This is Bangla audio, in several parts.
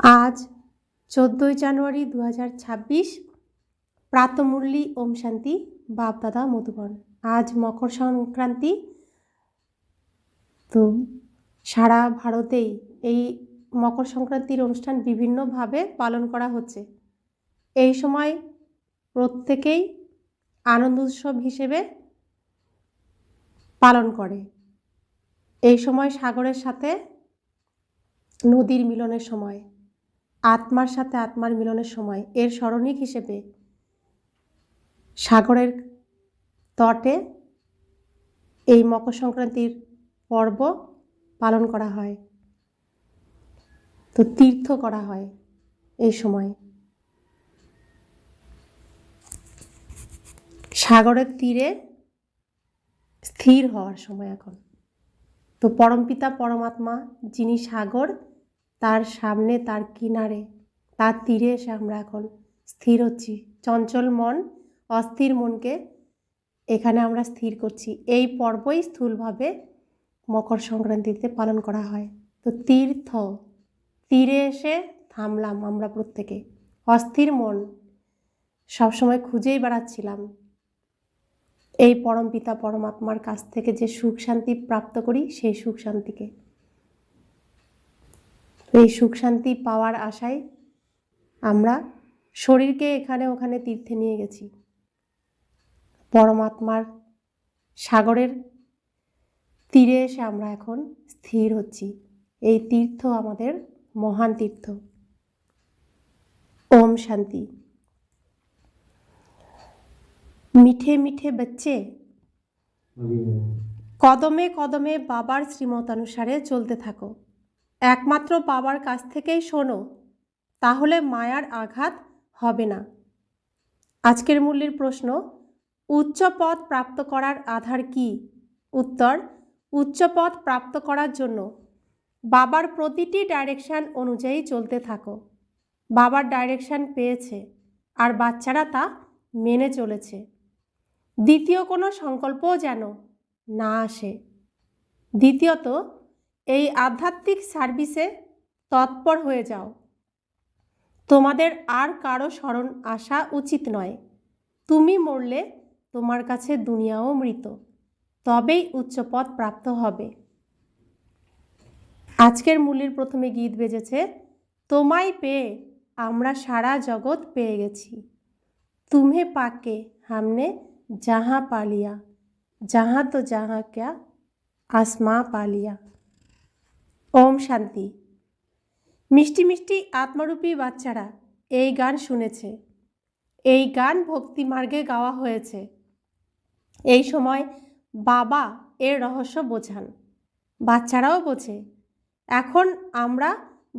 আজ 14ই জানুয়ারি 2026 প্রাতঃমুরলী ওম শান্তি বাপদাদা মধুবন। আজ মকর সংক্রান্তি। তো সারা ভারতেই এই মকর সংক্রান্তির অনুষ্ঠান বিভিন্নভাবে পালন করা হচ্ছে। এই সময় প্রত্যেকেই আনন্দ উৎসব হিসেবে পালন করে। এই সময় সাগরের সাথে নদীর মিলনের সময়, আত্মার সাথে আত্মার মিলনের সময়, এর স্মরণিক হিসেবে সাগরের তটে এই মকর সংক্রান্তির পর্ব পালন করা হয়। তো তীর্থ করা হয় এই সময়। সাগরের তীরে স্থির হওয়ার সময় এখন। তো পরমপিতা পরমাত্মা যিনি সাগর, তার সামনে, তার কিনারে, তার তীরে এসে আমরা এখন স্থির হচ্ছি। চঞ্চল মন, অস্থির মনকে এখানে আমরা স্থির করছি। এই পর্বই স্থূলভাবে মকর সংক্রান্তিতে পালন করা হয়। তো তীর্থ, তীরে এসে থামলাম আমরা প্রত্যেকে। অস্থির মন সবসময় খুঁজেই বেড়াচ্ছিলাম এই পরমপিতা পরমাত্মার কাছ থেকে যে সুখ শান্তি প্রাপ্ত করি, সেই সুখ শান্তিকে, এই সুখ শান্তি পাওয়ার আশায় আমরা শরীরকে এখানে ওখানে তীর্থে নিয়ে গেছি। পরমাত্মার সাগরের তীরে এসে আমরা এখন স্থির হচ্ছি। এই তীর্থ আমাদের মহান তীর্থ। ওম শান্তি। মিঠে মিঠে বচ্চে, কদমে কদমে বাবার শ্রীমতানুসারে চলতে থাকো। একমাত্র বাবার কাছ থেকেই শোনো, তাহলে মায়ার আঘাত হবে না। আজকের মূল্যের প্রশ্ন, উচ্চ পদ প্রাপ্ত করার আধার কি? উত্তর, উচ্চ পদ প্রাপ্ত করার জন্য বাবার প্রতিটি ডাইরেকশান অনুযায়ী চলতে থাকো। বাবার ডাইরেকশান পেয়েছে আর বাচ্চারা তা মেনে চলেছে। দ্বিতীয় কোনো সংকল্পও যেন না আসে। দ্বিতীয়ত, এই আধ্যাত্মিক সার্ভিসে তৎপর হয়ে যাও। তোমাদের আর কারো স্মরণ আসা উচিত নয়। তুমি মরলে তোমার কাছে দুনিয়াও মৃত, তবেই উচ্চপদ প্রাপ্ত হবে। আজকের মূল্যের প্রথমে গীত বেজেছে, তোমায় পেয়ে আমরা সারা জগৎ পেয়ে গেছি। तुम्हें पाके हमने जहाँ पा लिया, जहाँ तो जहाँ क्या आसमां पा लिया। ओम शांति। মিষ্টি মিষ্টি আত্মরূপী বাচ্চারা এই গান শুনেছে। এই গান ভক্তি মার্গে গাওয়া হয়েছে। এই সময় বাবা এর রহস্য বোঝান, বাচ্চারাও বোঝে। এখন আমরা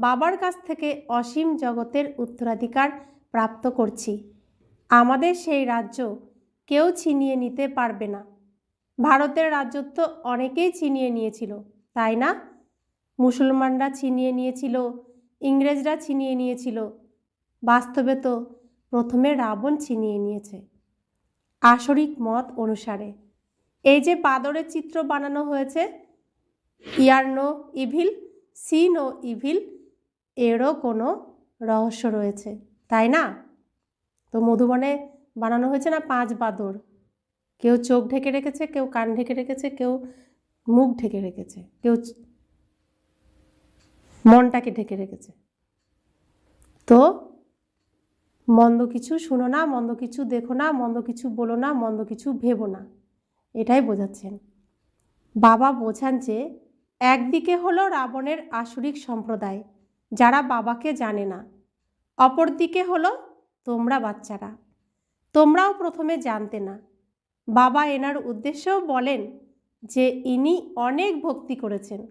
বাবার কাছ থেকে অসীম জগতের উত্তরাধিকার প্রাপ্ত করছি। আমাদের সেই রাজ্য কেউ ছিনিয়ে নিতে পারবে না। ভারতের রাজ্যত্ব অনেকেই ছিনিয়ে নিয়েছিল, তাই না? মুসলমানরা ছিনিয়ে নিয়েছিল, ইংরেজরা ছিনিয়ে নিয়েছিল। বাস্তবে তো প্রথমে রাবণ ছিনিয়ে নিয়েছে। আসরিক মত অনুসারে এই যে বাদরের চিত্র বানানো হয়েছে, ear no evil, see no evil, এরও কোনো রহস্য রয়েছে, তাই না? তো মধুবনে বানানো হয়েছে না 5 বাদর। কেউ চোখ ঢেকে রেখেছে, কেউ কান ঢেকে রেখেছে, কেউ মুখ ঢেকে রেখেছে, কেউ মনটাকে ঢেকে রেখেছে। তো মন্দ কিছু শুনো না, মন্দ কিছু দেখো না, মন্দ কিছু বলো না, মন্দ কিছু ভেবো না, এটাই বোঝাচ্ছেন বাবা। বোঝান যে একদিকে হলো রাবণের আসরিক সম্প্রদায় যারা বাবাকে জানে না, অপরদিকে হলো তোমরা বাচ্চারা। তোমরাও প্রথমে জানতে না। বাবা এনার উদ্দেশ্যেও বলেন যে ইনি অনেক ভক্তি করেছেন,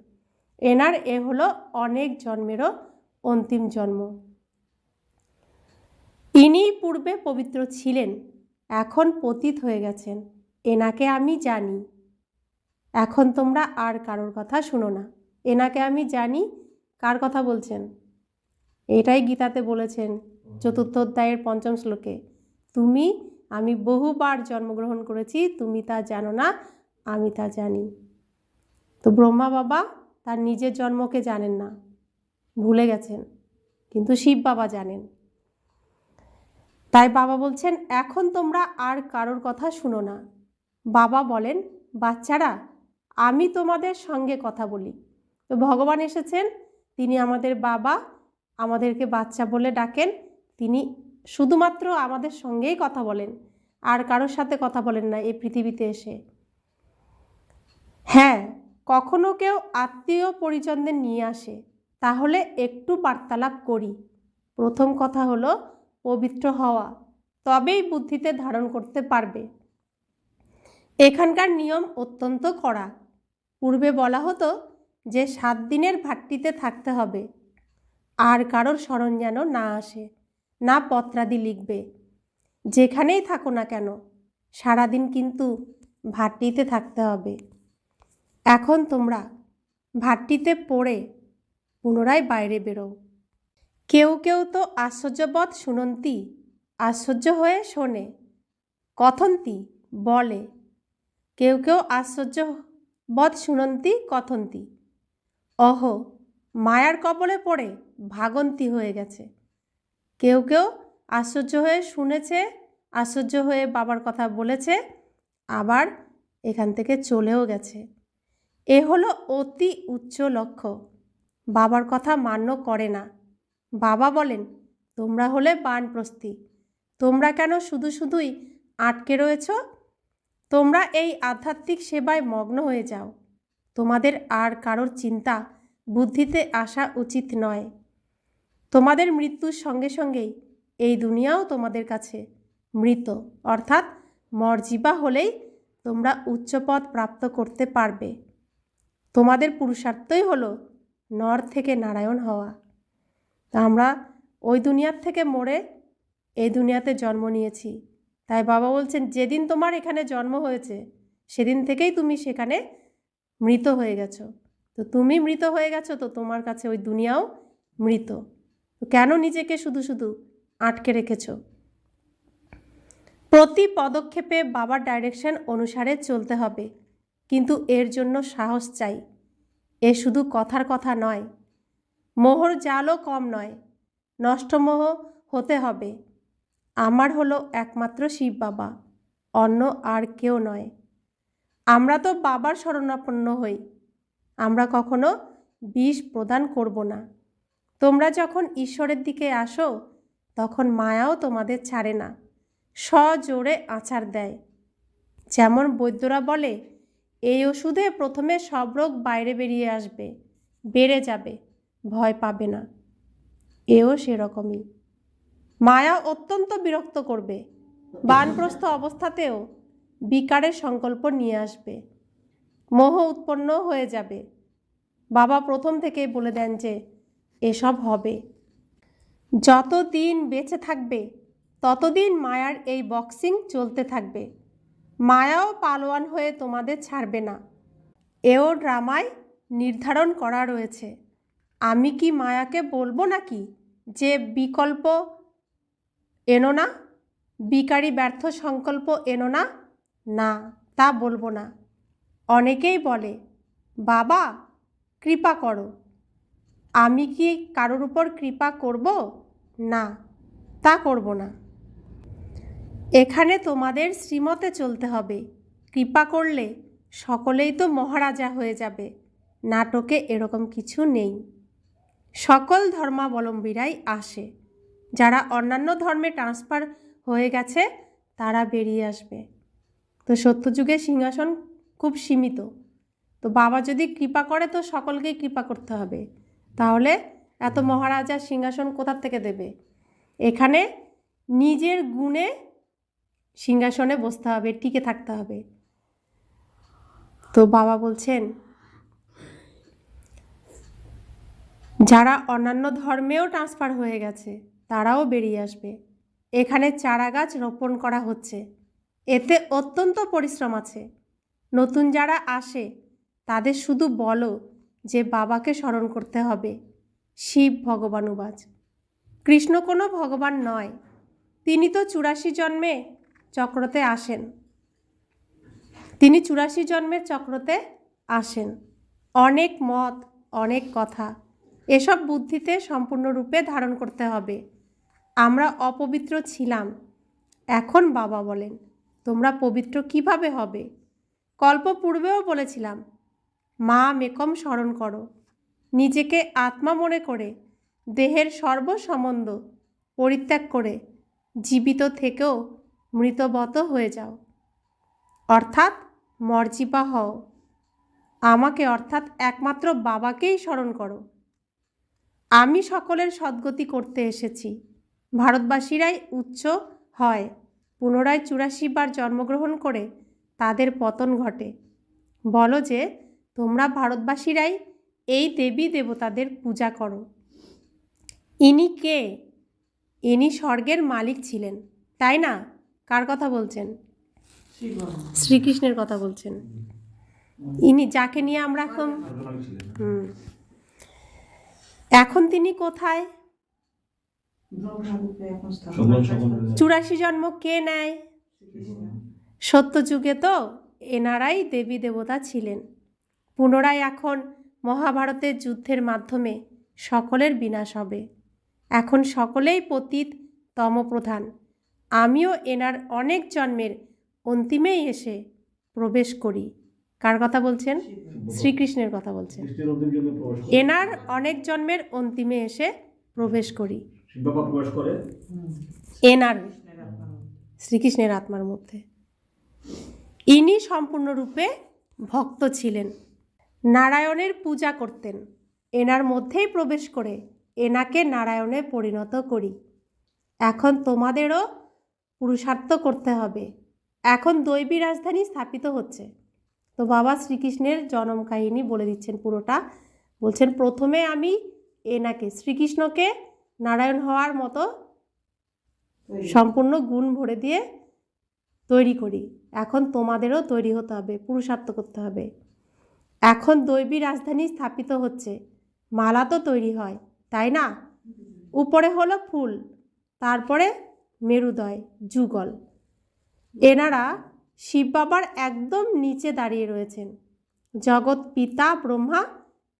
এনার এ হলো অনেক জন্মেরও অন্তিম জন্ম। ইনি পূর্বে পবিত্র ছিলেন, এখন পতিত হয়ে গেছেন, এনাকে আমি জানি। এখন তোমরা আর কারোর কথা শুনো না, এনাকে আমি জানি। কার কথা বলছেন? এটাই গীতাতে বলেছেন 4th অধ্যায়ের 5ম শ্লোকে, তুমি আমি বহুবার জন্মগ্রহণ করেছি, তুমি তা জানো না, আমি তা জানি। তো ব্রহ্মা বাবা তার নিজের জন্মকে জানেন না, ভুলে গেছেন। কিন্তু শিব বাবা জানেন। তাই বাবা বলছেন, এখন তোমরা আর কারোর কথা শুনো না। বাবা বলেন, বাচ্চারা, আমি তোমাদের সঙ্গে কথা বলি। তো ভগবান এসেছেন, তিনি আমাদের বাবা, আমাদেরকে বাচ্চা বলে ডাকেন। তিনি শুধুমাত্র আমাদের সঙ্গেই কথা বলেন, আর কারোর সাথে কথা বলেন না এই পৃথিবীতে এসে। হ্যাঁ, কখনো কেউ আত্মীয় পরিজনদের নিয়ে আসে, তাহলে একটু বার্তালাপ করি। প্রথম কথা হলো পবিত্র হওয়া, তবেই বুদ্ধিতে ধারণ করতে পারবে। এখানকার নিয়ম অত্যন্ত কড়া। পূর্বে বলা হতো যে 7 দিনের ভাট্টিতে থাকতে হবে, আর কারোর স্মরণ যেন না আসে, না পত্রাদি লিখবে। যেখানেই থাকো না কেন সারাদিন কিন্তু ভাট্টিতে থাকতে হবে। এখন তোমরা ভাট্টিতে পড়ে পুনরায় বাইরে বেরো। কেউ কেউ তো আশ্চর্যবৎ শুনন্তি, আশ্চর্য হয়ে শোনে, কথন্তি বলে। কেউ কেউ আশ্চর্যবৎ শুনন্তি কথন্তি, অহ মায়ার কবলে পড়ে ভাগন্তি হয়ে গেছে। কেউ কেউ আশ্চর্য হয়ে শুনেছে, আশ্চর্য হয়ে বাবার কথা বলেছে, আবার এখান থেকে চলেও গেছে। এ হলো অতি উচ্চ লক্ষ্য। বাবার কথা মান্য করে না। বাবা বলেন, তোমরা হলে বানপ্রস্থী, তোমরা কেন শুধুই আটকে রয়েছ? তোমরা এই আধ্যাত্মিক সেবায় মগ্ন হয়ে যাও। তোমাদের আর কারোর চিন্তা বুদ্ধিতে আসা উচিত নয়। তোমাদের মৃত্যুর সঙ্গে সঙ্গেই এই দুনিয়াও তোমাদের কাছে মৃত, অর্থাৎ মরজিবা হলেই তোমরা উচ্চপদ প্রাপ্ত করতে পারবে। তোমাদের পুরুষার্থই হলো নর থেকে নারায়ণ হওয়া। তা আমরা ওই দুনিয়ার থেকে মরে এই দুনিয়াতে জন্ম নিয়েছি। তাই বাবা বলছেন, যেদিন তোমার এখানে জন্ম হয়েছে সেদিন থেকেই তুমি সেখানে মৃত হয়ে গেছো। তো তুমি মৃত হয়ে গেছো, তো তোমার কাছে ওই দুনিয়াও মৃত। তো কেন নিজেকে শুধু আটকে রেখেছো? প্রতি পদক্ষেপে বাবার ডাইরেকশন অনুসারে চলতে হবে, কিন্তু এর জন্য সাহস চাই। এ শুধু কথার কথা নয়, মোহর জালও কম নয়, নষ্টমোহ হতে হবে। আমার হলো একমাত্র শিব বাবা, অন্য আর কেউ নয়। আমরা তো বাবার শরণাপন্ন হই, আমরা কখনো বিষ প্রদান করব না। তোমরা যখন ঈশ্বরের দিকে আসো তখন মায়াও তোমাদের ছাড়ে না, সজোরে আছাড় দেয়। যেমন বৈদ্যরা বলে, এই ওষুধে প্রথমে সব রোগ বাইরে বেরিয়ে আসবে, বেড়ে যাবে, ভয় পাবে না। এও সেরকমই। মায়া অত্যন্ত বিরক্ত করবে, বানপ্রস্থ অবস্থাতেও বিকারের সংকল্প নিয়ে আসবে, মোহ উৎপন্ন হয়ে যাবে। বাবা প্রথম থেকেই বলে দেন যে এসব হবে। যতদিন বেঁচে থাকবে ততদিন মায়ার এই বক্সিং চলতে থাকবে। মায়াও পালোয়ান হয়ে তোমাদের ছাড়বে না। এও ড্রামায় নির্ধারণ করা রয়েছে। আমি কি মায়াকে বলবো নাকি যে বিকল্প এনো না, বিকারী ব্যর্থ সংকল্প এনো না? না, তা বলবো না। অনেকেই বলে, বাবা কৃপা করো। আমি কি কারোর উপর কৃপা করব? না, তা করব না। এখানে তোমাদের শ্রীমতে চলতে হবে। কৃপা করলে সকলেই তো মহারাজা হয়ে যাবে। নাটকে এরকম কিছু নেই। সকল ধর্মাবলম্বীরাই আসে। যারা অন্যান্য ধর্মে ট্রান্সফার হয়ে গেছে তারা বেরিয়ে আসবে। তো সত্যযুগে সিংহাসন খুব সীমিত। তো বাবা যদি কৃপা করে তো সকলকেই কৃপা করতে হবে, তাহলে এত মহারাজার সিংহাসন কোথা থেকে দেবে? এখানে নিজের গুণে সিংহাসনে বসতে হবে, টিকে থাকতে হবে। তো বাবা বলছেন, যারা অন্যান্য ধর্মেও ট্রান্সফার হয়ে গেছে তারাও বেরিয়ে আসবে। এখানে চারা গাছ রোপণ করা হচ্ছে, এতে অত্যন্ত পরিশ্রম আছে। নতুন যারা আসে তাদের শুধু বলো যে বাবাকে স্মরণ করতে হবে। শিব ভগবানুবাজ, কৃষ্ণ কোনো ভগবান নয়। তিনি তো 84 জন্মে চক্রতে আসেন। তিনি 84 জন্মের চক্রতে আসেন। অনেক মত, অনেক কথা, এসব বুদ্ধিতে সম্পূর্ণরূপে ধারণ করতে হবে। আমরা অপবিত্র ছিলাম, এখন বাবা বলেন তোমরা পবিত্র কিভাবে হবে। কল্প পূর্বেও বলেছিলাম মা মেকম স্মরণ করো, নিজেকে আত্মা মনে করে দেহের সর্বসম্বন্ধ পরিত্যাগ করে জীবিত থেকেও মৃতবত হয়ে যাও, অর্থাৎ মর্জিপা হও। আমাকে অর্থাৎ একমাত্র বাবাকেই স্মরণ করো। আমি সকলের সদ্গতি করতে এসেছি। ভারতবাসীরাই উচ্চ হয়, পুনরায় 84 বার জন্মগ্রহণ করে তাদের পতন ঘটে। বলো যে তোমরা ভারতবাসীরাই এই দেবী দেবতাদের পূজা করো। ইনি কে? ইনি স্বর্গের মালিক ছিলেন, তাই না? কার কথা বলছেন? শ্রীকৃষ্ণের কথা বলছেন। ইনি যাকে নিয়ে আমরা এখন তিনি কোথায়? 84 জন্ম কে নেয়? সত্যযুগে তো এনারাই দেবী দেবতা ছিলেন। পুনরায় এখন মহাভারতের যুদ্ধের মাধ্যমে সকলের বিনাশ হবে। এখন সকলেই পতিত তমপ্রধান। আমিও এনার অনেক জন্মের অন্তিমেই এসে প্রবেশ করি। কার কথা বলছেন? শ্রীকৃষ্ণের কথা বলছেন। এনার অনেক জন্মের অন্তিমে এসে প্রবেশ করি। এনার শ্রীকৃষ্ণের আত্মার মধ্যে ইনি সম্পূর্ণরূপে ভক্ত ছিলেন, নারায়ণের পূজা করতেন। এনার মধ্যেই প্রবেশ করে এনাকে নারায়ণে পরিণত করি। এখন তোমাদেরও পুরুষার্থ করতে হবে। এখন দৈবী রাজধানী স্থাপিত হচ্ছে। তো বাবা শ্রীকৃষ্ণের জন্ম কাহিনী বলে দিচ্ছেন পুরোটা। বলছেন প্রথমে আমি এনাকে শ্রীকৃষ্ণকে নারায়ণ হওয়ার মতো সম্পূর্ণ গুণ ভরে দিয়ে তৈরি করি। এখন তোমাদেরও তৈরি হতে হবে, পুরুষার্থ করতে হবে। এখন দৈবী রাজধানী স্থাপিত হচ্ছে। মালা তো তৈরি হয়, তাই না? উপরে হলো ফুল, তারপরে মেরুদয় যুগল। এনারা শিব বাবার একদম নিচে দাঁড়িয়ে রয়েছেন। জগৎ পিতা ব্রহ্মা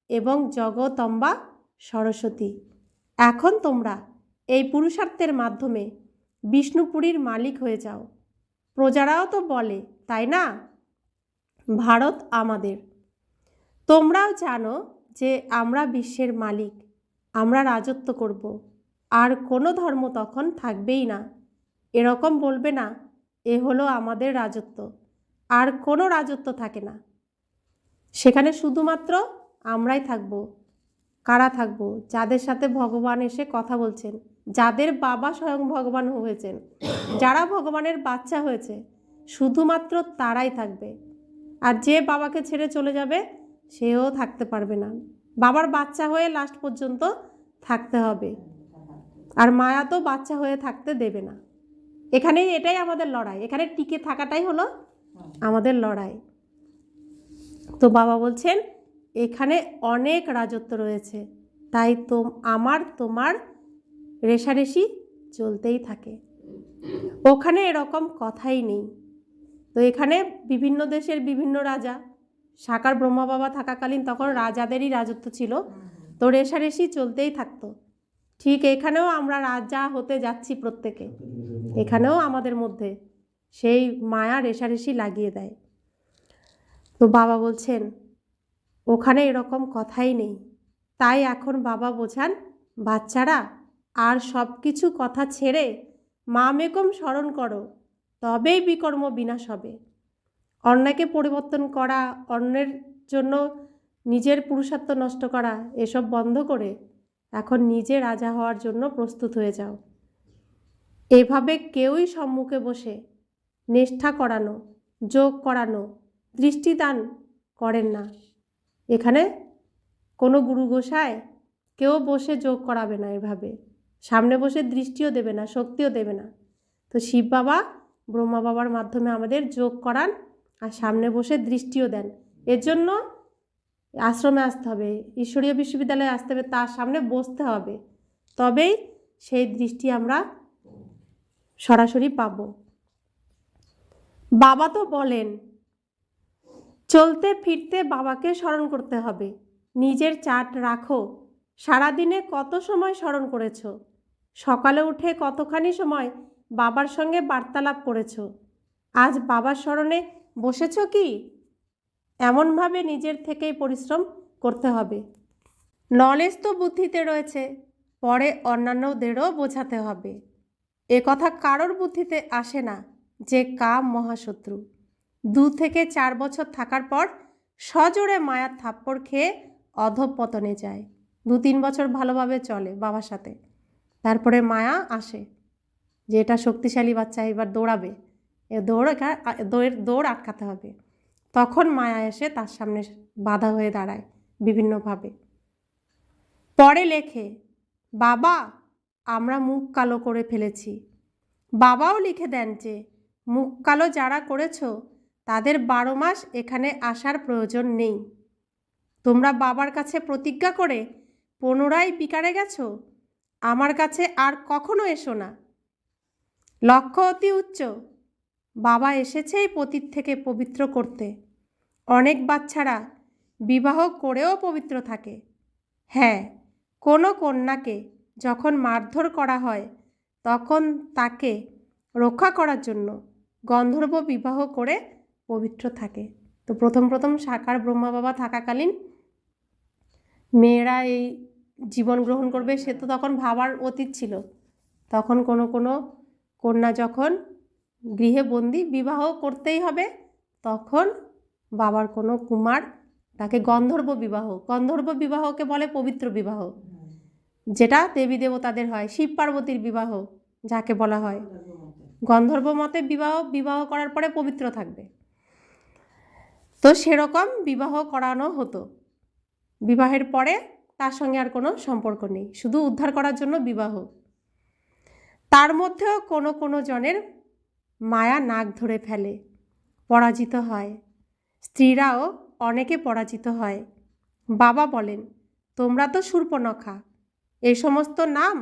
এবং জগতম্বা সরস্বতী। এখন তোমরা এই পুরুষার্থের মাধ্যমে বিষ্ণুপুরীর মালিক হয়ে যাও। প্রজারাও তো বলে, তাই না, ভারত আমাদের। তোমরাও জানো যে আমরা বিশ্বের মালিক, আমরা রাজত্ব করব, আর কোনো ধর্ম তখন থাকবেই না। এরকম বলবে না এ হলো আমাদের রাজত্ব, আর কোনো রাজত্ব থাকে না। সেখানে শুধুমাত্র আমরাই থাকব। কারা থাকব? যাদের সাথে ভগবান এসে কথা বলছেন, যাদের বাবা স্বয়ং ভগবান হয়েছেন, যারা ভগবানের বাচ্চা হয়েছে, শুধুমাত্র তারাই থাকবে। আর যে বাবাকে ছেড়ে চলে যাবে সেও থাকতে পারবে না। বাবার বাচ্চা হয়ে লাস্ট পর্যন্ত থাকতে হবে, আর মায়া তো বাচ্চা হয়ে থাকতে দেবে না। এখানেই এটাই আমাদের লড়াই, এখানে টিকে থাকাটাই হলো আমাদের লড়াই। তো বাবা বলছেন এখানে অনেক রাজত্ব রয়েছে, তাই তো তোমার রেশারেশি চলতেই থাকে। ওখানে এরকম কথাই নেই। তো এখানে বিভিন্ন দেশের বিভিন্ন রাজা, সাকার ব্রহ্মা বাবা থাকাকালীন তখন রাজাদেরই রাজত্ব ছিল, তো রেশারেশি চলতেই থাকতো। ঠিক এখানেও আমরা রাজা হতে যাচ্ছি প্রত্যেকে। এখানেও আমাদের মধ্যে সেই মায়া রেশারেশি লাগিয়ে দেয়। তো বাবা বলছেন ওখানে এরকম কথাই নেই। তাই এখন বাবা বোঝান বাচ্চারা আর সব কিছু কথা ছেড়ে মা মেকম স্মরণ করো, তবেই বিকর্ম বিনাশ হবে। অন্যকে পরিবর্তন করা, অন্যের জন্য নিজের পুরুষার্থ নষ্ট করা, এসব বন্ধ করে এখন নিজে রাজা হওয়ার জন্য প্রস্তুত হয়ে যাও। এভাবে কেউই সম্মুখে বসে নিষ্ঠা করানো, যোগ করানো, দৃষ্টিদান করেন না। এখানে কোনো গুরু গোসাই কেউ বসে যোগ করাবে না, এভাবে সামনে বসে দৃষ্টিও দেবে না, শক্তিও দেবে না। তো শিব বাবা ব্রহ্মা বাবার মাধ্যমে আমাদের যোগ করান আর সামনে বসে দৃষ্টিও দেন। এর জন্য আশ্রমে আসতে হবে, ঈশ্বরীয় বিশ্ববিদ্যালয়ে আসতে হবে, তার সামনে বসতে হবে, তবেই সেই দৃষ্টি আমরা সরাসরি পাব। বাবা তো বলেন চলতে ফিরতে বাবাকে স্মরণ করতে হবে। নিজের চার্ট রাখো, সারাদিনে কত সময় স্মরণ করেছ? সকালে উঠে কতখানি সময় বাবার সঙ্গে বার্তালাপ করেছ? আজ বাবার স্মরণে বসেছ কি? এমনভাবে নিজের থেকেই পরিশ্রম করতে হবে। নলেজ তো বুদ্ধিতে রয়েছে, পরে অন্যান্যদেরও বোঝাতে হবে। এ কথা কারোর বুদ্ধিতে আসে না যে কাম মহাশত্রু। 2 থেকে 4 বছর থাকার পর সজোরে মায়ার থাপ্পড় খেয়ে অধঃপতনে যায়। 2-3 বছর ভালোভাবে চলে বাবার সাথে, তারপরে মায়া আসে যে এটা শক্তিশালী বাচ্চা, এবার দৌড়াবে, দৌড় আটকাতে হবে। তখন মায়া এসে তার সামনে বাধা হয়ে দাঁড়ায় বিভিন্নভাবে। পরে লেখে, বাবা আমরা মুখ কালো করে ফেলেছি। বাবাও লিখে দেন যে মুখ কালো যারা করেছ তাদের 12 মাস এখানে আসার প্রয়োজন নেই। তোমরা বাবার কাছে প্রতিজ্ঞা করে পুনরায় বিকারে গেছো, আমার কাছে আর কখনো এসো না। লক্ষ্য অতি উচ্চ। বাবা এসেছেই পতিত থেকে পবিত্র করতে। অনেক বাচ্চারা বিবাহ করেও পবিত্র থাকে। হ্যাঁ, কোনো কন্যাকে যখন মারধর করা হয় তখন তাকে রক্ষা করার জন্য গন্ধর্ব বিবাহ করে পবিত্র থাকে। তো প্রথম সাকার ব্রহ্মা বাবা থাকাকালীন মেয়েরা এই জীবন গ্রহণ করবে সে তো তখন ভাবার অতীত ছিল। তখন কোনো কন্যা যখন গৃহে বন্দি, বিবাহ করতেই হবে, তখন বাবার কোনো কুমার তাকে গন্ধর্ব বিবাহকে বলে পবিত্র বিবাহ, যেটা দেবী দেবতাদের হয়। শিব পার্বতীর বিবাহ যাকে বলা হয়, গন্ধর্ব মতে বিবাহ করার পরে পবিত্র থাকবে। তো সেরকম বিবাহ করানো হতো। বিবাহের পরে তার সঙ্গে আর কোনো সম্পর্ক নেই, শুধু উদ্ধার করার জন্য বিবাহ। তার মধ্যেও কোনো জনের মায়া নাক ধরে ফেলে, পরাজিত হয়। স্ত্রীরাও অনেকে পরাজিত হয়। বাবা বলেন, তোমরা তো শূর্পণখা, এই সমস্ত নাম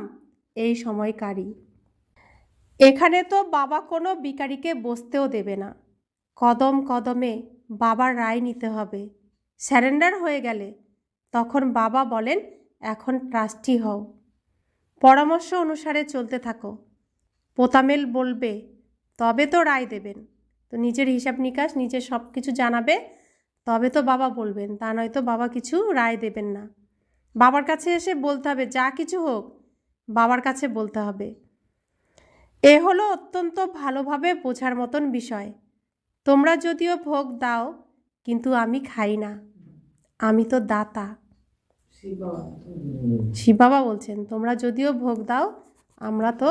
এই সময়কারী। এখানে তো বাবা কোনো বিকারীকে বসতেও দেবে না। কদম কদমে বাবার রায় নিতে হবে। স্যারেন্ডার হয়ে গেলে তখন বাবা বলেন, এখন ট্রাস্টি হও, পরামর্শ অনুসারে চলতে থাকো। পোতামেল বলবে তবে তো রায় দেবেন। তো নিজের হিসাব নিকাশ নিজের সব কিছু জানাবে, তবে তো বাবা বলবেন, তা নয়তো বাবা কিছু রায় দেবেন না। বাবার কাছে এসে বলতে হবে, যা কিছু হোক বাবার কাছে বলতে হবে। এ হলো অত্যন্ত ভালোভাবে বোঝার মতন বিষয়। তোমরা যদিও ভোগ দাও, কিন্তু আমি খাই না, আমি তো দাতা। শিব বাবা বলছেন, তোমরা যদিও ভোগ দাও, আমরা তো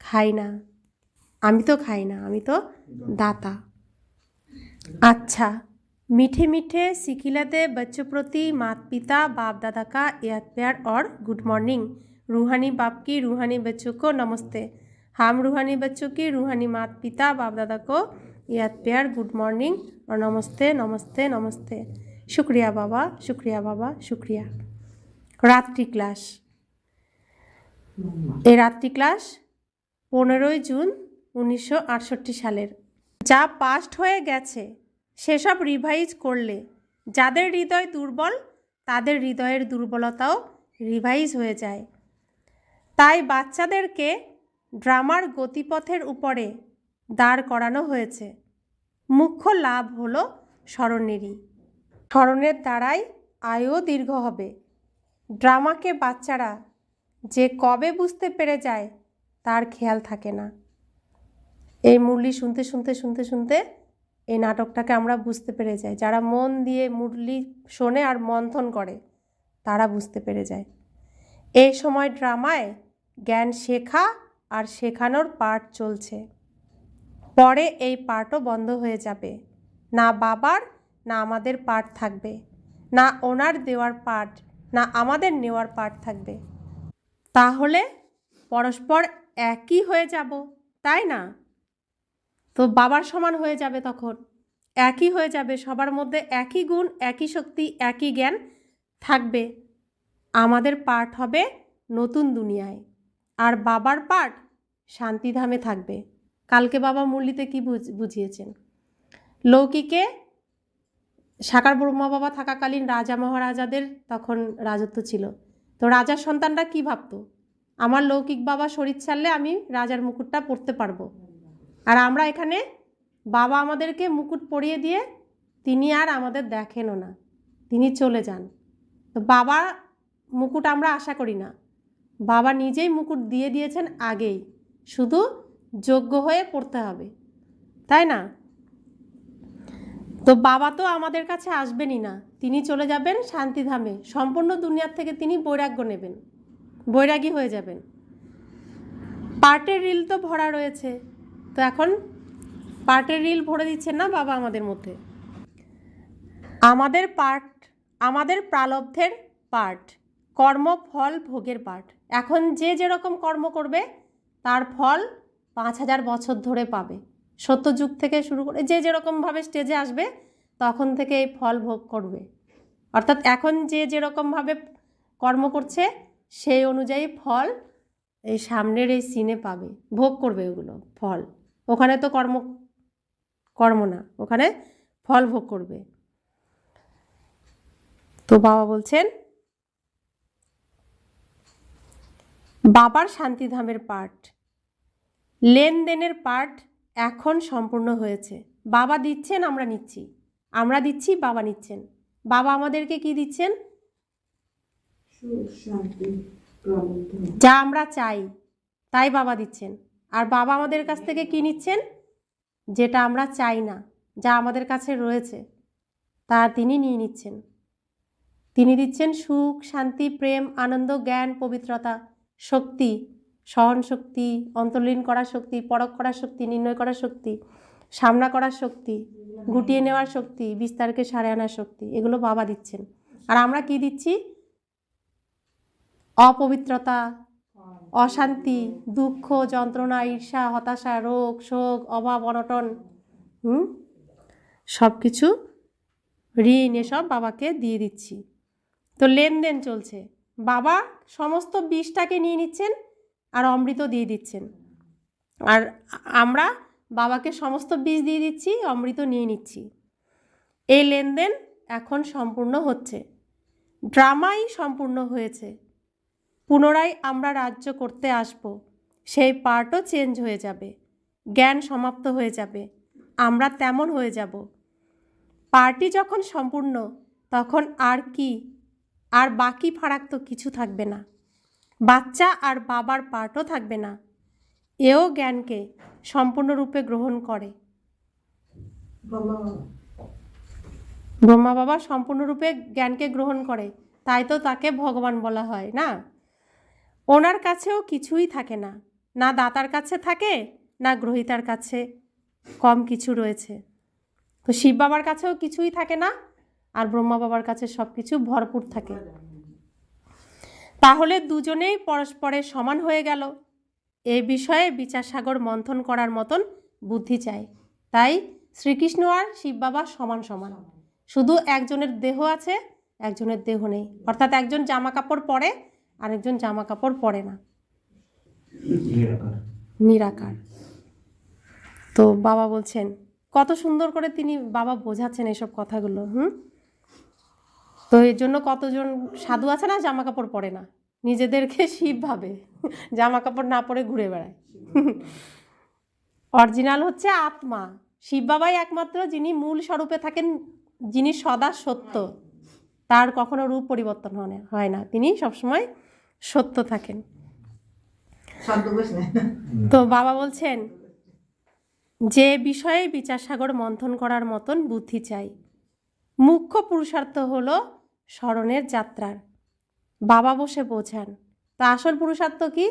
খাই না, আমি তো খাই না, আমি তো दाता। अच्छा, मीठे मीठे सिखिलाते बच्चों प्रति माता पिता बाप दादा का याद प्यार और गुड मॉर्निंग। रूहानी बाप की रूहानी बच्चों को नमस्ते। हम रूहानी बच्चों की रूहानी माता पिता बाप दादा को याद प्यार, गुड मॉर्निंग और नमस्ते नमस्ते नमस्ते। शुक्रिया बाबा, शुक्रिया बाबा, शुक्रिया। रात्रि क्लास। এই রাত্রি ক্লাস 15ই জুন 1968 সালের। যা পাস্ট হয়ে গেছে সেসব রিভাইজ করলে যাদের হৃদয় দুর্বল তাদের হৃদয়ের দুর্বলতাও রিভাইজ হয়ে যায়। তাই বাচ্চাদেরকে ড্রামার গতিপথের উপরে দাঁড় করানো হয়েছে। মুখ্য লাভ হলো স্মরণেরই। স্মরণের দ্বারাই আয়ুও দীর্ঘ হবে। ড্রামাকে বাচ্চারা যে কবে বুঝতে পেরে যায় তার খেয়াল থাকে না। এই মুরলি শুনতে শুনতে শুনতে শুনতে এই নাটকটাকে আমরা বুঝতে পেরে যাই। যারা মন দিয়ে মুরলি শোনে আর মন্থন করে তারা বুঝতে পেরে যায়। এই সময় ড্রামায় জ্ঞান শেখা আর শেখানোর পার্ট চলছে। পরে এই পার্টও বন্ধ হয়ে যাবে। না বাবার না আমাদের পার্ট থাকবে, না ওনার দেওয়ার পার্ট না আমাদের নেওয়ার পার্ট থাকবে। তাহলে পরস্পর একই হয়ে যাব, তাই না? তো বাবার সমান হয়ে যাবে, তখন একই হয়ে যাবে। সবার মধ্যে একই গুণ, একই শক্তি, একই জ্ঞান থাকবে। আমাদের পার্ট হবে নতুন দুনিয়ায়, আর বাবার পার্ট শান্তিধামে থাকবে। কালকে বাবা মুরলিতে কি বুঝিয়েছেন? লৌকিকে সাকার ব্রহ্মা বাবা থাকাকালীন রাজা মহারাজাদের তখন রাজত্ব ছিল। তো রাজার সন্তানরা কি ভাবতো, আমার লৌকিক বাবা শরীর ছাড়লে আমি রাজার মুকুটটা পরতে পারবো। আর আমরা এখানে বাবা আমাদেরকে মুকুট পরিয়ে দিয়ে তিনি আর আমাদের দেখেনও না, তিনি চলে যান। তো বাবা মুকুট আমরা আশা করি না, বাবা নিজেই মুকুট দিয়ে দিয়েছেন আগেই, শুধু যোগ্য হয়ে পড়তে হবে, তাই না? তো বাবা তো আমাদের কাছে আসবেনই না, তিনি চলে যাবেন শান্তিধামে, সম্পূর্ণ দুনিয়ার থেকে তিনি বৈরাগ্য নেবেন, বৈরাগী হয়ে যাবেন। পার্টের রিল তো ভরা রয়েছে, তো এখন পার্টের রিল ভরে দিচ্ছেন না বাবা আমাদের মধ্যে। আমাদের পার্ট, আমাদের প্রারব্ধের পার্ট, কর্ম ফল ভোগের পার্ট। এখন যে যেরকম কর্ম করবে তার ফল 5000 বছর ধরে পাবে। সত্যযুগ থেকে শুরু করে যে যেরকমভাবে স্টেজে আসবে তখন থেকে এই ফল ভোগ করবে। অর্থাৎ এখন যে যেরকমভাবে কর্ম করছে সেই অনুযায়ী ফল এই সামনের এই সিনে পাবে, ভোগ করবে ওগুলো ফল। ওখানে তো কর্ম না, ওখানে ফল ভোগ করবে। তো বাবা বলছেন বাবার শান্তিধামের পার্ট, লেনদেনের পার্ট এখন সম্পূর্ণ হয়েছে। বাবা দিচ্ছেন, আমরা নিচ্ছি, আমরা দিচ্ছি, বাবা নিচ্ছেন। বাবা আমাদেরকে কি দিচ্ছেন? যা আমরা চাই তাই বাবা দিচ্ছেন। আর বাবা আমাদের কাছ থেকে কি নিচ্ছেন? যেটা আমরা চাই না, যা আমাদের কাছে রয়েছে তা তিনি নিয়ে নিচ্ছেন। তিনি দিচ্ছেন সুখ, শান্তি, প্রেম, আনন্দ, জ্ঞান, পবিত্রতা, শক্তি, সহন শক্তি, অন্তর্লীন করার শক্তি, পরখ করার শক্তি, নির্ণয় করার শক্তি, সামনা করার শক্তি, গুটিয়ে নেওয়ার শক্তি, বিস্তারকে সারে আনার শক্তি, এগুলো বাবা দিচ্ছেন। আর আমরা কি দিচ্ছি? অপবিত্রতা, অশান্তি, দুঃখ, যন্ত্রণা, ঈর্ষা, হতাশা, রোগ, শোক, অভাব, অনটন, সব কিছু, ঋণ, এসব বাবাকে দিয়ে দিচ্ছি। তো লেনদেন চলছে, বাবা সমস্ত বিষটাকে নিয়ে নিচ্ছেন আর অমৃত দিয়ে দিচ্ছেন, আর আমরা বাবাকে সমস্ত বিষ দিয়ে দিচ্ছি, অমৃত নিয়ে নিচ্ছি। এই লেনদেন এখন সম্পূর্ণ হচ্ছে, ড্রামাই সম্পূর্ণ হয়েছে। পুনরায় আমরা রাজ্য করতে আসব, সেই পার্টও চেঞ্জ হয়ে যাবে, জ্ঞান সমাপ্ত হয়ে যাবে, আমরা তেমন হয়ে যাব। পার্টি যখন সম্পূর্ণ তখন আর কি, আর বাকি ফারাক তো কিছু থাকবে না, বাচ্চা আর বাবার পার্টও থাকবে না। এও জ্ঞানকে সম্পূর্ণরূপে গ্রহণ করে। ব্রহ্মা বাবা সম্পূর্ণরূপে জ্ঞানকে গ্রহণ করে, তাই তো তাকে ভগবান বলা হয় না। ওনার কাছেও কিছুই থাকে না, না দাতার কাছে থাকে, না গ্রহীতার কাছে কম কিছু রয়েছে। তো শিব বাবার কাছেও কিছুই থাকে না, আর ব্রহ্মা বাবার কাছে সব কিছু ভরপুর থাকে। তাহলে দুজনেই পরস্পরের সমান হয়ে গেল। এই বিষয়ে বিচারসাগর মন্থন করার মতন বুদ্ধি চাই। তাই শ্রীকৃষ্ণ আর শিব বাবা সমান সমান, শুধু একজনের দেহ আছে, একজনের দেহ নেই। অর্থাৎ একজন জামা কাপড় পরে, আরেকজন জামা কাপড় পরে না, নিরাকার। তো বাবা বলছেন, কত সুন্দর করে তিনি বাবা বোঝাচ্ছেন এসব কথাগুলো। তো এর জন্য কতজন সাধু আছে না জামা কাপড় পরে না, নিজেদেরকে শিব ভাবে, জামা কাপড় না পরে ঘুরে বেড়ায়। অরিজিনাল হচ্ছে আত্মা, শিব বাবাই একমাত্র যিনি মূল স্বরূপে থাকেন, যিনি সদা সত্য, তার কখনো রূপ পরিবর্তন হয় না, তিনি সবসময় সত্য থাকেন। তো বাবা বলছেন যে বিষয়ে বিচারসাগর মন্থন করার মতন বুদ্ধি চাই। মুখ্য পুরুষার্থ হলো স্মরণের যাত্রার। বাবা বসে বোঝান। তো আসল পুরুষার্থ কি?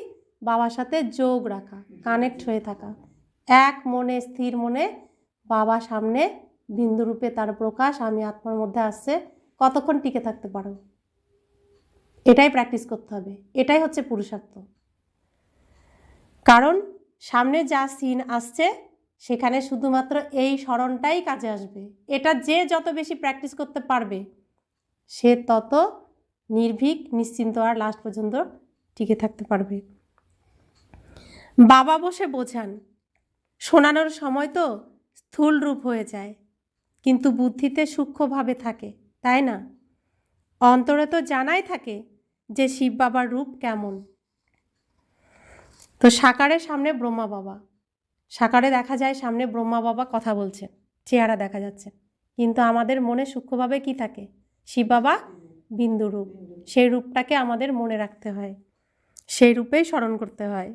বাবার সাথে যোগ রাখা, কানেক্ট হয়ে থাকা, এক মনে, স্থির মনে বাবা সামনে বিন্দুরূপে তার প্রকাশ আমি আত্মার মধ্যে আসছে, কতক্ষণ টিকে থাকতে পারো, এটাই প্র্যাকটিস করতে হবে। এটাই হচ্ছে পুরুষার্থ। কারণ সামনে যা সিন আসছে সেখানে শুধুমাত্র এই স্মরণটাই কাজে আসবে। এটা যে যত বেশি প্র্যাকটিস করতে পারবে সে তত নির্ভীক, নিশ্চিন্ত আর লাস্ট পর্যন্ত টিকে থাকতে পারবে। বাবা বসে বোঝান। শোনানোর সময় তো স্থূল রূপ হয়ে যায়, কিন্তু বুদ্ধিতে সূক্ষ্মভাবে থাকে, তাই না? অন্তরে তো জানাই থাকে, যে শিব বাবার রূপ কেমন। তো সাকারের সামনে ব্রহ্মা বাবা, সাকারে দেখা যায় সামনে ব্রহ্মা বাবা কথা বলছে, চেহারা দেখা যাচ্ছে, কিন্তু আমাদের মনে সূক্ষ্মভাবে কি থাকে? শিব বাবা বিন্দু রূপ। সেই রূপটাকে আমাদের মনে রাখতে হয়, সেই রূপেই স্মরণ করতে হয়।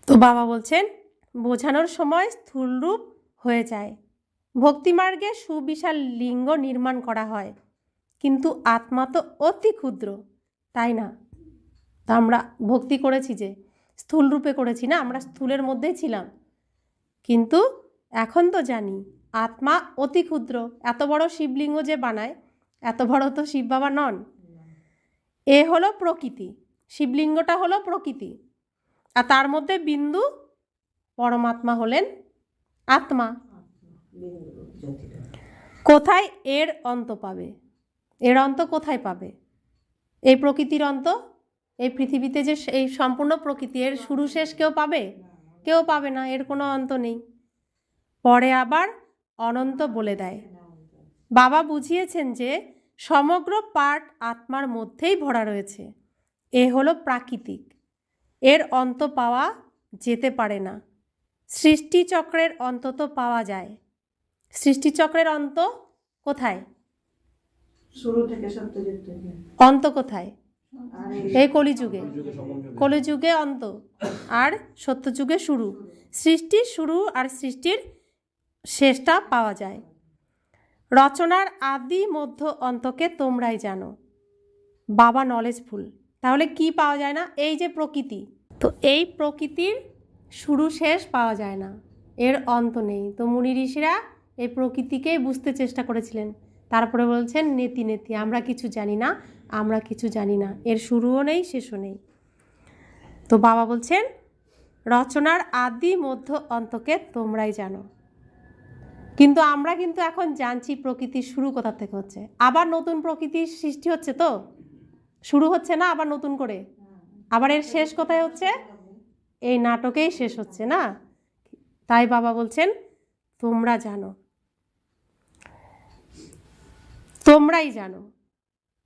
তো বাবা বলছেন বোঝানোর সময় স্থূল রূপ হয়ে যায়। ভক্তিমার্গে সুবিশাল লিঙ্গ নির্মাণ করা হয়, কিন্তু আত্মা তো অতি ক্ষুদ্র, তাই না? তা আমরা ভক্তি করেছি যে স্থূল রূপে করেছি না, আমরা স্থূলের মধ্যেই ছিলাম, কিন্তু এখন তো জানি আত্মা অতি ক্ষুদ্র। এত বড় শিবলিঙ্গ যে বানায়, এত বড় তো শিব বাবা নন। এ হলো প্রকৃতি, শিবলিঙ্গটা হলো প্রকৃতি, আর তার মধ্যে বিন্দু পরমাত্মা হলেন আত্মা। কোথায় এর অন্ত পাবে? এর অন্ত কোথায় পাবে? এই প্রকৃতির অন্ত, এই পৃথিবীতে যে এই সম্পূর্ণ প্রকৃতি, এর শুরু শেষ কেউ পাবে? কেউ পাবে না, এর কোনো অন্ত নেই। পরে আবার অনন্ত বলে দেয়। বাবা বুঝিয়েছেন যে সমগ্র পাঠ আত্মার মধ্যেই ভরা রয়েছে। এ হলো প্রাকৃতিক, এর অন্ত পাওয়া যেতে পারে না। সৃষ্টিচক্রের অন্ত তো পাওয়া যায়। সৃষ্টিচক্রের অন্ত কোথায়? শুরু থেকে সত্যযুগ থেকে অন্ত কোথায়? এই কলিযুগে, কলিযুগে অন্ত, আর সত্যযুগে শুরু। সৃষ্টির শুরু আর সৃষ্টির শেষটা পাওয়া যায়। রচনার আদি মধ্য অন্তকে তোমরাই জানো। বাবা নলেজফুল। তাহলে কি পাওয়া যায় না? এই যে প্রকৃতি, তো এই প্রকৃতির শুরু শেষ পাওয়া যায় না, এর অন্ত নেই। তো মুনি ঋষিরা এই প্রকৃতিকেই বুঝতে চেষ্টা করেছিলেন, তারপরে বলছেন নেতি নেতি, আমরা কিছু জানি না, আমরা কিছু জানি না, এর শুরুও নেই শেষও নেই। তো বাবা বলছেন রচনার আদি মধ্য অন্তকে তোমরাই জানো। কিন্তু আমরা কিন্তু এখন জানছি প্রকৃতির শুরু কোথা থেকে হচ্ছে। আবার নতুন প্রকৃতির সৃষ্টি হচ্ছে, তো শুরু হচ্ছে না আবার নতুন করে, আবার এর শেষ কোথায় হচ্ছে? এই নাটকেই শেষ হচ্ছে না। তাই বাবা বলছেন তোমরা জানো, তোমরাই জানো।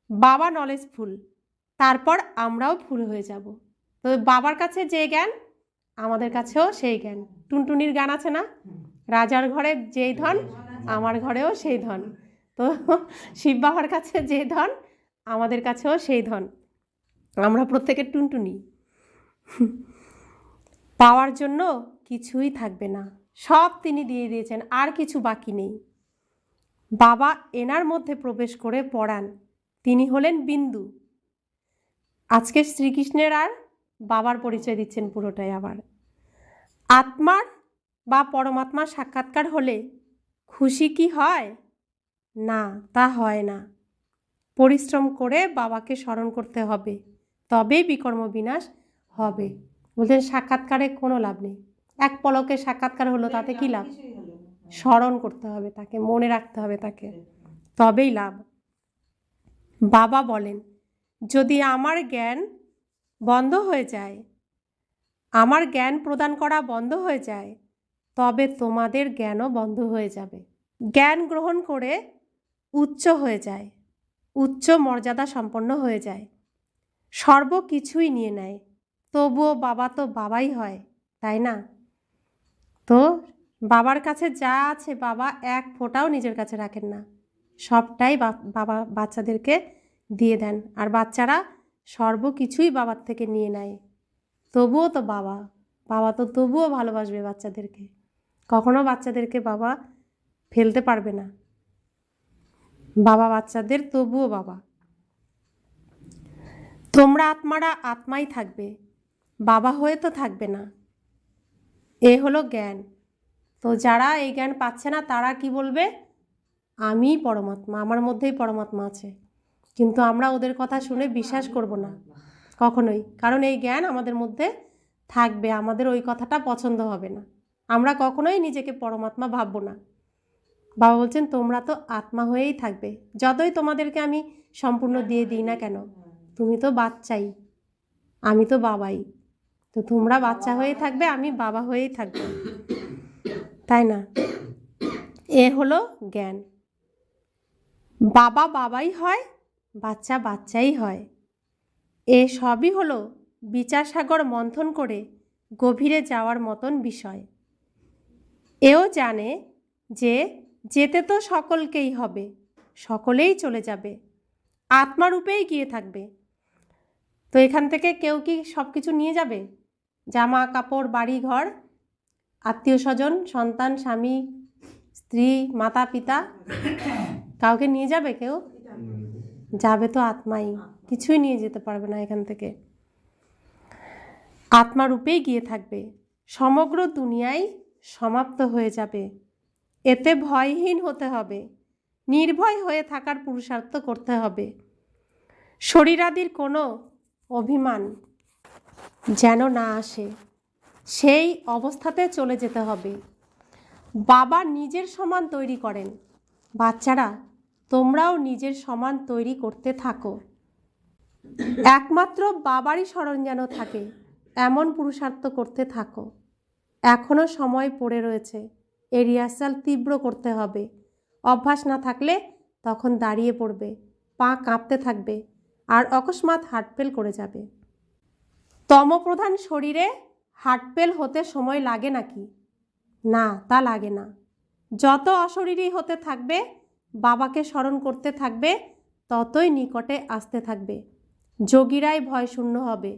বাবা নলেজফুল, তারপর আমরাও ফুল হয়ে যাব। তো বাবার কাছে যে জ্ঞান, আমাদের কাছেও সেই জ্ঞান। টুনটুনির গান আছে না, রাজার ঘরে যেই ধন, আমার ঘরেও সেই ধন। তো শিব বাবার কাছে যে ধন, আমাদের কাছেও সেই ধন। আমরা প্রত্যেকের টুনটুনি। পাওয়ার জন্য কিছুই থাকবে না, সব তিনি দিয়ে দিয়েছেন, আর কিছু বাকি নেই। বাবা এনার মধ্যে প্রবেশ করে পড়ান, তিনি হলেন বিন্দু। আজকে শ্রীকৃষ্ণের আর বাবার পরিচয় দিচ্ছেন পুরোটাই। আবার আত্মার বা পরমাত্মার সাক্ষাৎকার হলে খুশি কি হয়? না, তা হয় না। পরিশ্রম করে বাবাকে স্মরণ করতে হবে, তবেই বিকর্ম বিনাশ হবে। বলছেন সাক্ষাৎকারে কোনো লাভ নেই। এক পলকে সাক্ষাৎকার হলো, তাতে কি লাভ? স্মরণ করতে হবে তাকে, মনে রাখতে হবে তাকে, তবেই লাভ। বাবা বলেন যদি আমার জ্ঞান বন্ধ হয়ে যায়, আমার জ্ঞান প্রদান করা বন্ধ হয়ে যায়, তবে তোমাদের জ্ঞানও বন্ধ হয়ে যাবে। জ্ঞান গ্রহণ করে উচ্চ হয়ে যায়, উচ্চ মর্যাদা সম্পন্ন হয়ে যায়, সর্ব কিছুই নিয়ে নেয়, তবুও বাবা তো বাবাই হয়, তাই না? তো বাবার কাছে যা আছে বাবা এক ফোঁটাও নিজের কাছে রাখেন না, সবটাই বাবা বাচ্চাদেরকে দিয়ে দেন, আর বাচ্চারা সর্ব কিছুই বাবার থেকে নিয়ে নেয়। তবুও তো বাবা, বাবা তো তবুও ভালোবাসবে বাচ্চাদেরকে, কখনো বাচ্চাদেরকে বাবা ফেলতে পারবে না। বাবা বাচ্চাদের তবুও বাবা। তোমরা আত্মারা আত্মাই থাকবে, বাবা হয়ে তো থাকবে না। এ হলো জ্ঞান। তো যারা এই জ্ঞান পাচ্ছে না তারা কি বলবে? আমিই পরমাত্মা, আমার মধ্যেই পরমাত্মা আছে। কিন্তু আমরা ওদের কথা শুনে বিশ্বাস করব না কখনোই, কারণ এই জ্ঞান আমাদের মধ্যে থাকবে, আমাদের ওই কথাটা পছন্দ হবে না, আমরা কখনোই নিজেকে পরমাত্মা ভাববো না। বাবা বলছেন তোমরা তো আত্মা হয়েই থাকবে, যতই তোমাদেরকে আমি সম্পূর্ণ দিয়ে দিই না কেন, তুমি তো বাচ্চাই, আমি তো বাবাই। তো তোমরা বাচ্চা হয়েই থাকবে, আমি বাবা হয়েই থাকবো, তাই না? এ হলো জ্ঞান। বাবা বাবাই হয়, বাচ্চা বাচ্চাই হয়। এ সবই হলো বিচারসাগর মন্থন করে গভীরে যাওয়ার মতন বিষয়। এও জানে যে যেতে তো সকলকেই হবে, সকলেই চলে যাবে, আত্মারূপেই গিয়ে থাকবে। তো এখান থেকে কেউ কি সব কিছু নিয়ে যাবে? জামা কাপড়, বাড়ি ঘর, আত্মীয় স্বজন, সন্তান, স্বামী, স্ত্রী, মাতা পিতা, কাউকে নিয়ে যাবে কেউ? যাবে তো আত্মাই, কিছুই নিয়ে যেতে পারবে না এখান থেকে। আত্মারূপেই গিয়ে থাকবে। সমগ্র দুনিয়াই সমাপ্ত হয়ে যাবে। এতে ভয়হীন হতে হবে, নির্ভয় হয়ে থাকার পুরুষার্থ করতে হবে। শরীরাদির কোনো অভিমান যেন না আসে, সেই অবস্থাতে চলে যেতে হবে। বাবা নিজের সমান তৈরি করেন। বাচ্চারা, তোমরাও নিজের সমান তৈরি করতে থাকো। একমাত্র বাবারই স্মরণ যেন থাকে, এমন পুরুষার্থ করতে থাকো। এখনও সময় পড়ে রয়েছে, এই রিহার্সাল তীব্র করতে হবে। অভ্যাস না থাকলে তখন দাঁড়িয়ে পড়বে, পা কাঁপতে থাকবে, আর অকস্মাৎ হার্টফেল করে যাবে। তমপ্রধান শরীরে হার্টফেল হতে সময় লাগে নাকি? না, তা লাগে না। যত অশরীরী হতে থাকবে, বাবাকে স্মরণ করতে থাকবে, ততই নিকটে আসতে থাকবে। যোগীরাই ভয় শূন্য হবে।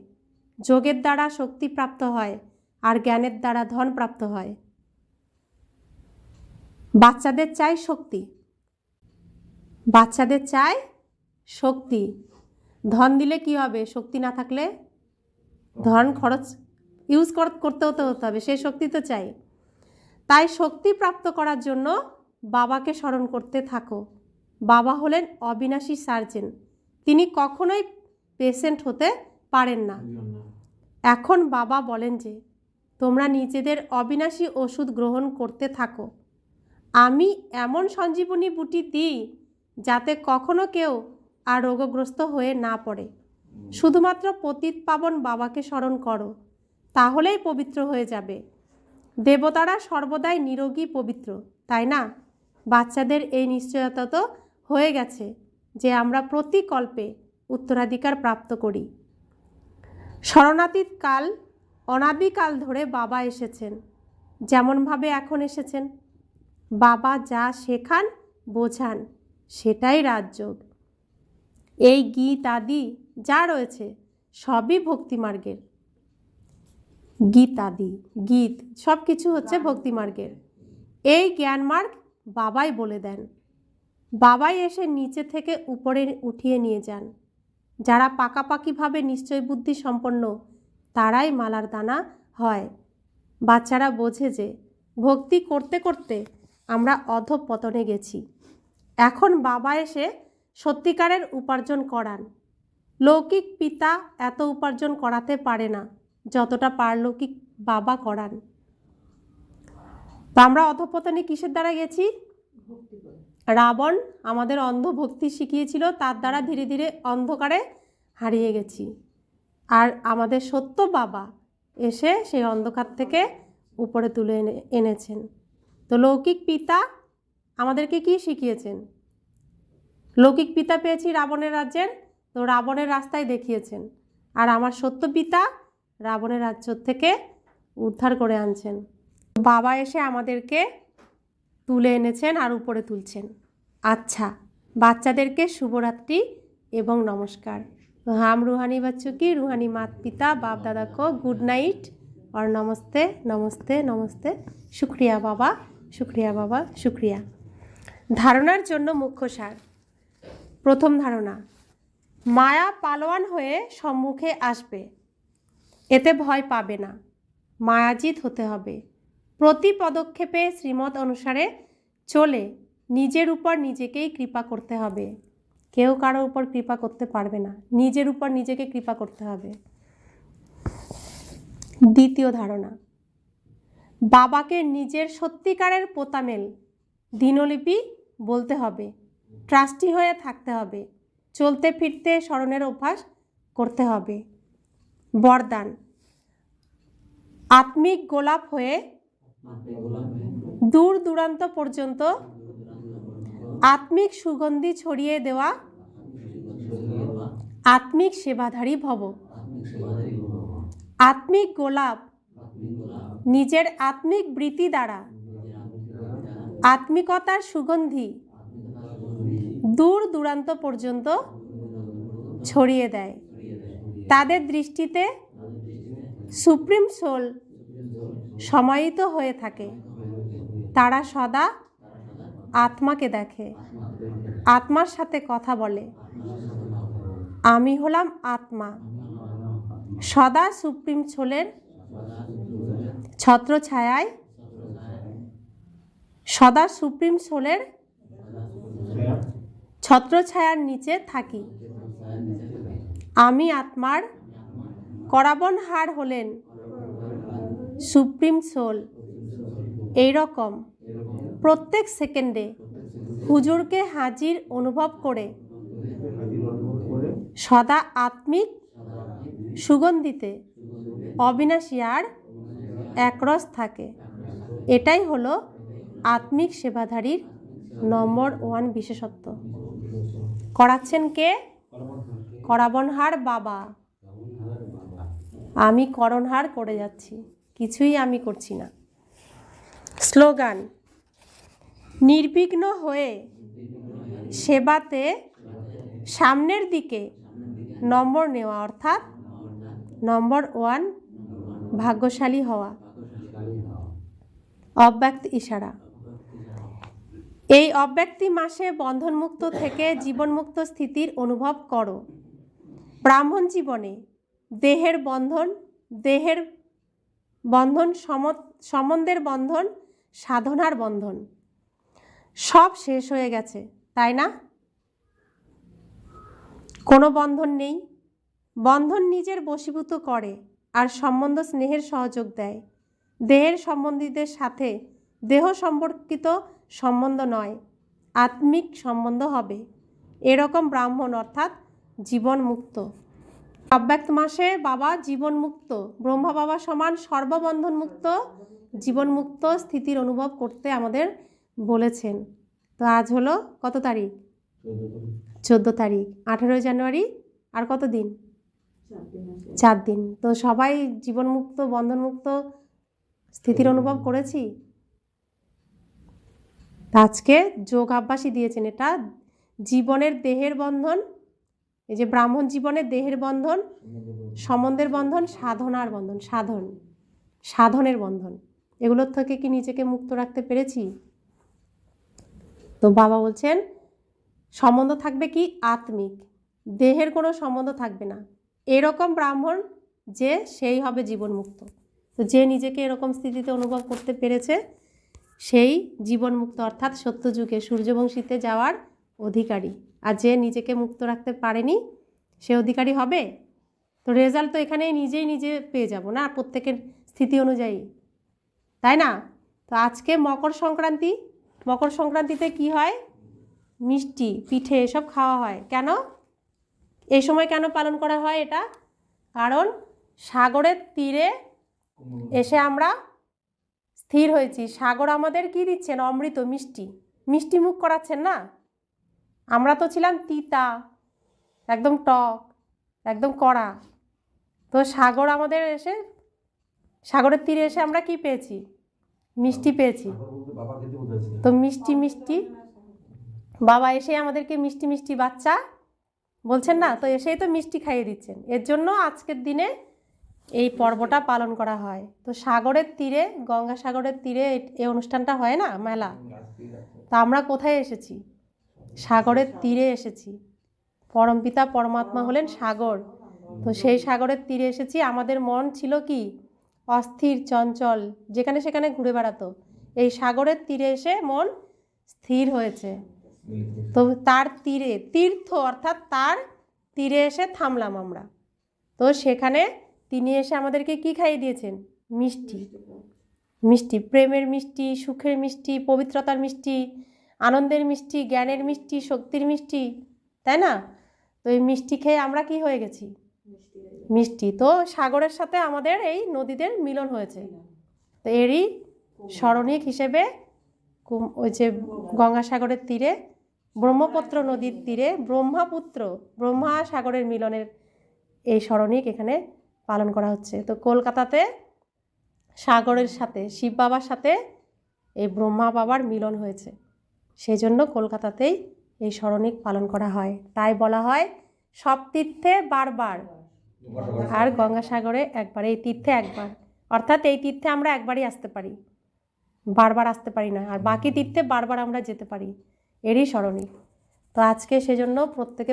যোগের দ্বারা শক্তি প্রাপ্ত হয়, আর জ্ঞানের দ্বারা ধন প্রাপ্ত হয়। বাচ্চাদের চাই শক্তি, বাচ্চাদের চাই শক্তি। ধন দিলে কি হবে? শক্তি না থাকলে ধন খরচ ইউজ করতে হতে হবে, সেই শক্তি তো চাই। তাই শক্তি প্রাপ্ত করার জন্য বাবাকে স্মরণ করতে থাকো। বাবা হলেন অবিনাশী সার্জেন, তিনি কখনোই পেশেন্ট হতে পারেন না। এখন বাবা বলেন যে তোমরা নিজেদের অবিনাশী ওষুধ গ্রহণ করতে থাকো। আমি এমন সঞ্জীবনী বুটি দিই যাতে কখনো কেউ আর রোগগ্রস্ত হয়ে না পড়ে। শুধুমাত্র পতিত পাবন বাবাকে স্মরণ করো, তাহলেই পবিত্র হয়ে যাবে। দেবতারা সর্বদাই নিরোগী পবিত্র, তাই না? বাচ্চাদের এই নিশ্চয়তা তো হয়ে গেছে যে আমরা প্রতি কল্পে উত্তরাধিকার প্রাপ্ত করি। শরণাতীত কাল, অনাদিকাল ধরে বাবা এসেছেন, যেমনভাবে এখন এসেছেন। বাবা যা শেখান বোঝান, সেটাই রাজযোগ। এই গীত আদি যা রয়েছে সবই ভক্তিমার্গের। গীত আদি, গীত সব কিছু হচ্ছে ভক্তিমার্গের। এই জ্ঞানমার্গ বাবাই বলে দেন। বাবাই এসে নিচে থেকে উপরে উঠিয়ে নিয়ে যান। যারা পাকাপাকিভাবে নিশ্চয় বুদ্ধি সম্পন্ন, তারাই মালার দানা হয়। বাচ্চারা বোঝে যে ভক্তি করতে করতে আমরা অধঃপতনে গেছি। এখন বাবা এসে সত্যিকারের উপার্জন করান। লৌকিক পিতা এত উপার্জন করাতে পারে না যতটা পারলৌকিক বাবা করান। তো আমরা অধঃপতনে কিসের দ্বারা গেছি? রাবণ আমাদের অন্ধভক্তি শিখিয়েছিল, তার দ্বারা ধীরে ধীরে অন্ধকারে হারিয়ে গেছি। আর আমাদের সত্য বাবা এসে সেই অন্ধকার থেকে উপরে তুলে এনেছেন। তো লৌকিক পিতা আমাদেরকে কি শিখিয়েছেন? লৌকিক পিতা পেয়েছি রাবণের রাজ্যের, তো রাবণের রাস্তায় দেখিয়েছেন। আর আমার সত্য পিতা রাবণের রাজ্য থেকে উদ্ধার করে আনছেন। বাবা এসে আমাদেরকে তুলে এনেছেন আর উপরে তুলছেন। আচ্ছা, বাচ্চাদেরকে শুভরাত্রি এবং নমস্কার। তো হাম रूहानी बच्चों की रूहानी माता पिता बाप दादा को गुड नाइट और नमस्ते नमस्ते नमस्ते। शुक्रिया बाबा, शुक्रिया बाबा, शुक्रिया। ধারণার জন্য মুখ্য সার। প্রথম ধারণা, মায়া পালোয়ান হয়ে সম্মুখে আসবে, এতে ভয় পাবে না। মায়াজিত হতে হবে। প্রতি পদক্ষেপে শ্রীমত অনুসারে চলে নিজের উপর নিজেকেই কৃপা করতে হবে। কেউ কারোর উপর কৃপা করতে পারবে না, নিজের উপর নিজেকে কৃপা করতে হবে। দ্বিতীয় ধারণা, বাবাকে নিজের সত্যিকারের পোতামেল দিনলিপি বলতে হবে, ট্রাস্টি হয়ে থাকতে হবে, চলতে ফিরতে স্মরণের অভ্যাস করতে হবে। বরদান, আত্মিক গোলাপ হয়ে দূর দূরান্ত পর্যন্ত আত্মিক সুগন্ধি ছড়িয়ে দেওয়া আত্মিক সেবাধারী ভব। আত্মিক গোলাপ নিজের আত্মিক বৃত্তি দ্বারা আত্মিকতার সুগন্ধি দূর দূরান্ত পর্যন্ত ছড়িয়ে দেয়। তাদের দৃষ্টিতে সুপ্রিম সোল সমাহিত হয়ে থাকে। তারা সদা আত্মাকে দেখে, আত্মার সাথে কথা বলে। আমি হলাম আত্মা, সদা সুপ্রিম সোলের ছত্রছায়ায়, সদা সুপ্রিম সোলের ছত্রছায়ার নিচে থাকি। আমি আত্মার করাবনহার হলেন সুপ্রিম সোল। এইরকম প্রত্যেক সেকেন্ডে হুজুরকে হাজির অনুভব করে সদা আত্মিক সুগন্ধিতে অবিনাশী আর একরস থাকে। এটাই হলো আত্মিক সেবাধারীর নম্বর 1 বিশেষত্ব। করাচ্ছেন কে? করাবনহার বাবা। আমি করণহার করে যাচ্ছি, কিছুই আমি করছি না। স্লোগান: নির্বিঘ্ন হয়ে সেবাতে সামনের দিকে নম্বর নেওয়া, অর্থাৎ নম্বর 1 ভাগ্যশালী হওয়া। অব্যক্ত ইশারা: এই অব্যক্তি মাসে বন্ধনমুক্ত থেকে জীবনমুক্ত স্থিতির অনুভব করো। ব্রাহ্মণ জীবনে দেহের বন্ধন, সম্বন্ধের বন্ধন, সাধনার বন্ধন সব শেষ হয়ে গেছে, তাই না? কোনো বন্ধন নেই। বন্ধন নিজের বশীভূত করে আর সম্বন্ধ স্নেহের সহযোগ দেয়। দেহের সম্বন্ধীদের সাথে দেহ সম্পর্কিত সম্বন্ধ নয়, আত্মিক সম্বন্ধ হবে। এরকম ব্রাহ্মণ অর্থাৎ জীবনমুক্ত। অব্যক্ত মাসে বাবা জীবনমুক্ত, ব্রহ্মা বাবা সমান সর্ববন্ধনমুক্ত, জীবনমুক্ত স্থিতির অনুভব করতে আমাদের বলেছেন। তো আজ হলো কত তারিখ? 14 তারিখ। 18 জানুয়ারি আর কত দিন? 4 দিন। তো সবাই জীবনমুক্ত, বন্ধনমুক্ত স্থিতির অনুভব করেছি। আজকে যোগ অভ্যাসই দিয়েছেন। এটা জীবনের দেহের বন্ধন, এই যে ব্রাহ্মণ জীবনের দেহের বন্ধন, সম্বন্ধের বন্ধন, সাধনার বন্ধন, সাধনের বন্ধন, এগুলোর থেকে কি নিজেকে মুক্ত রাখতে পেরেছি? তো বাবা বলছেন সম্বন্ধ থাকবে কি? আত্মিক, দেহের কোনো সম্বন্ধ থাকবে না। এরকম ব্রাহ্মণ যে সেই হবে জীবনমুক্ত। তো যে নিজেকে এরকম স্থিতিতে অনুভব করতে পেরেছে সেই জীবনমুক্ত, অর্থাৎ সত্যযুগে সূর্যবংশীতে যাওয়ার অধিকারী। আর যে নিজেকে মুক্ত রাখতে পারেনি সে অধিকারী হবে? তো রেজাল্ট তো এখানে নিজে পেয়ে যাব না প্রত্যেকের স্থিতি অনুযায়ী, তাই না? তো আজকে মকর সংক্রান্তি। মকর সংক্রান্তিতে কি হয়? মিষ্টি, পিঠে এসব খাওয়া হয়। কেন এই সময় কেন পালন করা হয় এটা? কারণ সাগরের তীরে এসে আমরা স্থির হয়েছি। সাগর আমাদের কি দিচ্ছেন? অমৃত, মিষ্টি মুখ করাচ্ছেন না? আমরা তো ছিলাম তিতা, একদম টক, একদম কড়া। তো সাগর আমাদের এসে, সাগরের তীরে এসে আমরা কি পেয়েছি? মিষ্টি পেয়েছি। তো মিষ্টি বাবা এসে আমাদেরকে মিষ্টি বাচ্চা বলছেন না? তো এসেই তো মিষ্টি খাইয়ে দিচ্ছেন। এর জন্য আজকের দিনে এই পর্বটা পালন করা হয়। তো সাগরের তীরে, গঙ্গাসাগরের তীরে এই অনুষ্ঠানটা হয় না, মেলা। তা আমরা কোথায় এসেছি? সাগরের তীরে এসেছি। পরমপিতা পরমাত্মা হলেন সাগর। তো সেই সাগরের তীরে এসেছি। আমাদের মন ছিল কি? অস্থির, চঞ্চল, যেখানে সেখানে ঘুরে বেড়াতো। এই সাগরের তীরে এসে মন স্থির হয়েছে। তো তার তীরে, তীর্থ অর্থাৎ তার তীরে এসে থামলাম আমরা। তো সেখানে তিনি এসে আমাদেরকে কি খাইয়ে দিয়েছেন? মিষ্টি, প্রেমের মিষ্টি, সুখের মিষ্টি, পবিত্রতার মিষ্টি, আনন্দের মিষ্টি, জ্ঞানের মিষ্টি, শক্তির মিষ্টি, তাই না? তো এই মিষ্টি খেয়ে আমরা কি হয়ে গেছি? মিষ্টি। তো সাগরের সাথে আমাদের এই নদীদের মিলন হয়েছে। তো এরই স্মরণিক হিসেবে ওই যে গঙ্গাসাগরের তীরে ব্রহ্মপুত্র নদীর তীরে ব্রহ্মা সাগরের মিলনের এই স্মরণিক এখানে পালন করা হচ্ছে। তো কলকাতাতে সাগরের সাথে শিব বাবার সাথে এই ব্রহ্মা বাবার মিলন হয়েছে, সেই জন্য কলকাতাতেই এই স্মরণিক পালন করা হয়। তাই বলা হয় সব তীর্থে বারবার আর গঙ্গাসাগরে একবার, এই তীর্থে একবার। অর্থাৎ এই তীর্থে আমরা একবারই আসতে পারি, বারবার আসতে পারি না, আর বাকি তীর্থে বারবার আমরা যেতে পারি, এরই স্মরণিক। তো আজকে সেজন্য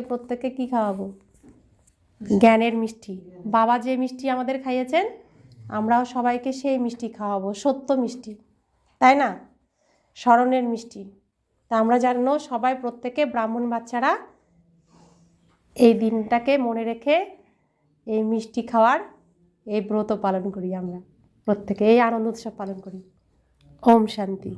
প্রত্যেকে কি খাওয়াবো? জ্ঞানের মিষ্টি। বাবা যে মিষ্টি আমাদের খাইয়েছেন, আমরাও সবাইকে সেই মিষ্টি খাওয়াবো, সত্য মিষ্টি, তাই না? স্মরণের মিষ্টি। তা আমরা জানো সবাই প্রত্যেকে ব্রাহ্মণ বাচ্চারা এই দিনটাকে মনে রেখে এই মিষ্টি খাওয়ার এই ব্রত পালন করি, আমরা প্রত্যেকে এই আনন্দ উৎসব পালন করি। ওম শান্তি।